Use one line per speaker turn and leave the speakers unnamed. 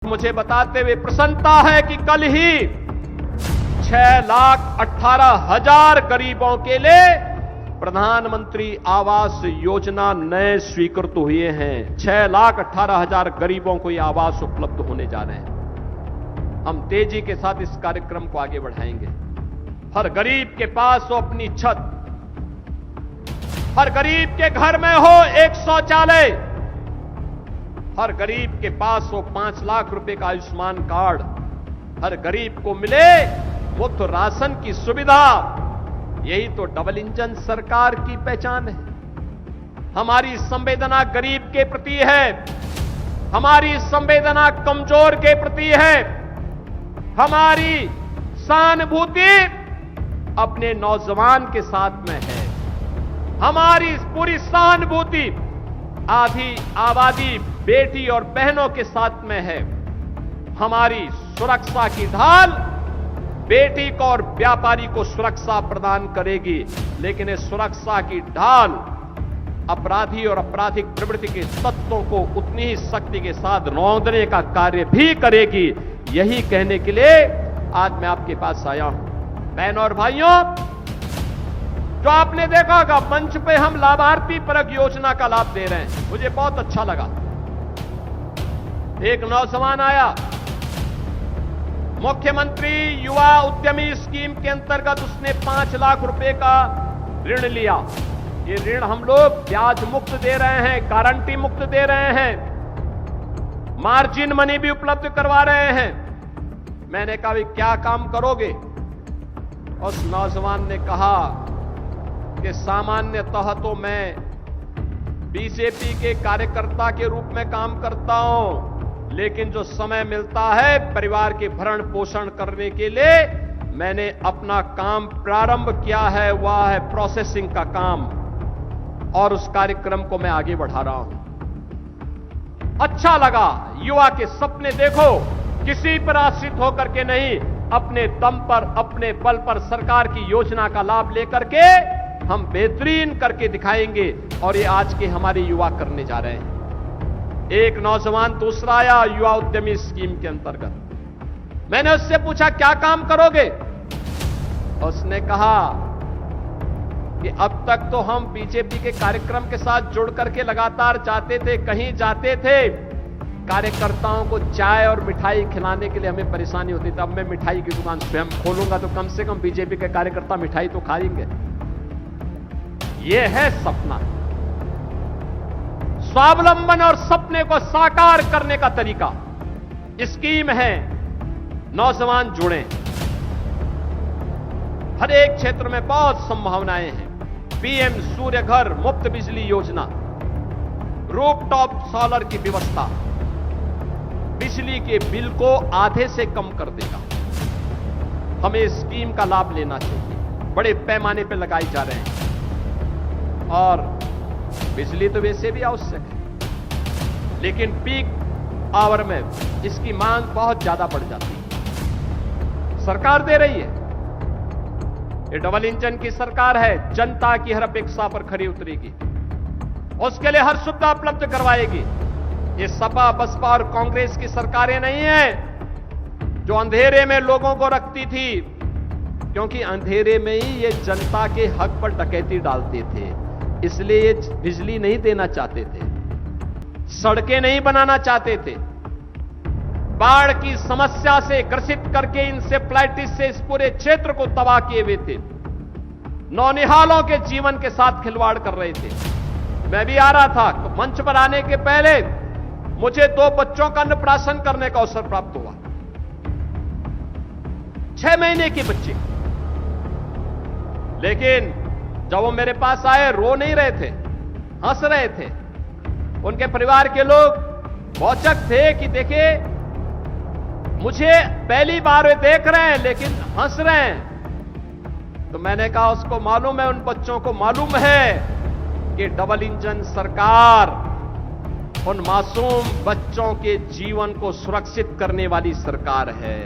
मुझे बताते हुए प्रसन्नता है कि कल ही 6,18,000 गरीबों के लिए प्रधानमंत्री आवास योजना नए स्वीकृत हुए हैं। 6,18,000 गरीबों को यह आवास उपलब्ध होने जा रहे हैं। हम तेजी के साथ इस कार्यक्रम को आगे बढ़ाएंगे। हर गरीब के पास हो अपनी छत, हर गरीब के घर में हो एक शौचालय, हर गरीब के पास हो 5 लाख रुपए का आयुष्मान कार्ड, हर गरीब को मिले मुफ्त राशन की सुविधा। यही तो डबल इंजन सरकार की पहचान है। हमारी संवेदना गरीब के प्रति है, हमारी संवेदना कमजोर के प्रति है, हमारी सहानुभूति अपने नौजवान के साथ में है, हमारी पूरी सहानुभूति आधी आबादी बेटी और बहनों के साथ में है। हमारी सुरक्षा की ढाल बेटी को और व्यापारी को सुरक्षा प्रदान करेगी, लेकिन इस सुरक्षा की ढाल अपराधी और आपराधिक प्रवृत्ति के तत्वों को उतनी ही शक्ति के साथ रौंदने का कार्य भी करेगी। यही कहने के लिए आज मैं आपके पास आया हूं। बहनों और भाइयों, जो आपने देखा होगा मंच पे हम लाभार्थी परक योजना का लाभ दे रहे हैं, मुझे बहुत अच्छा लगा। एक नौजवान आया, मुख्यमंत्री युवा उद्यमी स्कीम के अंतर्गत उसने 5 लाख रुपए का ऋण लिया। ये ऋण हम लोग ब्याज मुक्त दे रहे हैं, गारंटी मुक्त दे रहे हैं, मार्जिन मनी भी उपलब्ध करवा रहे हैं। मैंने कहा भाई क्या काम करोगे? उस नौजवान ने कहा कि सामान्यतः तो मैं बीजेपी के कार्यकर्ता के रूप में काम करता हूं, लेकिन जो समय मिलता है परिवार के भरण पोषण करने के लिए मैंने अपना काम प्रारंभ किया है, वह है प्रोसेसिंग का काम, और उस कार्यक्रम को मैं आगे बढ़ा रहा हूं। अच्छा लगा। युवा के सपने देखो, किसी पर आश्रित होकर के नहीं, अपने दम पर अपने बल पर सरकार की योजना का लाभ लेकर के हम बेहतरीन करके दिखाएंगे, और ये आज के हमारे युवा करने जा रहे हैं। एक नौजवान दूसरा आया युवा उद्यमी स्कीम के अंतर्गत। मैंने उससे पूछा क्या काम करोगे? उसने कहा कि अब तक तो हम बीजेपी के कार्यक्रम के साथ जुड़ करके लगातार जाते थे, कहीं जाते थे, कार्यकर्ताओं को चाय और मिठाई खिलाने के लिए हमें परेशानी होती थी। अब मैं मिठाई की दुकान स्वयं खोलूंगा तो कम से कम बीजेपी के कार्यकर्ता मिठाई तो खाएंगे। यह है सपना, स्वावलंबन और सपने को साकार करने का तरीका। स्कीम है, नौजवान जुड़े। हर एक क्षेत्र में बहुत संभावनाएं हैं। पीएम सूर्य घर मुफ्त बिजली योजना, रूफटॉप सोलर की व्यवस्था बिजली के बिल को आधे से कम कर देगा। हमें स्कीम का लाभ लेना चाहिए। बड़े पैमाने पर लगाई जा रहे हैं, और बिजली तो वैसे भी आवश्यक है, लेकिन पीक आवर में इसकी मांग बहुत ज्यादा बढ़ जाती है। सरकार दे रही है, ये डबल इंजन की सरकार है, जनता की हर अपेक्षा पर खरी उतरेगी, उसके लिए हर सुविधा उपलब्ध करवाएगी। ये सपा बसपा और कांग्रेस की सरकारें नहीं है जो अंधेरे में लोगों को रखती थी, क्योंकि अंधेरे में ही ये जनता के हक पर डकैती डालते थे, इसलिए ये बिजली नहीं देना चाहते थे, सड़कें नहीं बनाना चाहते थे, बाढ़ की समस्या से ग्रसित करके इंसेफ्लाइटिस से इस पूरे क्षेत्र को तबाह किए हुए थे, नौनिहालों के जीवन के साथ खिलवाड़ कर रहे थे। मैं भी आ रहा था, तो मंच पर आने के पहले मुझे 2 बच्चों का अन्नप्राशन करने का अवसर प्राप्त हुआ। 6 महीने के बच्चे, लेकिन जब वो मेरे पास आए रो नहीं रहे थे, हंस रहे थे। उनके परिवार के लोग भौचक थे कि देखिए मुझे पहली बार वे देख रहे हैं लेकिन हंस रहे हैं। तो मैंने कहा उसको मालूम है, उन बच्चों को मालूम है कि डबल इंजन सरकार उन मासूम बच्चों के जीवन को सुरक्षित करने वाली सरकार है।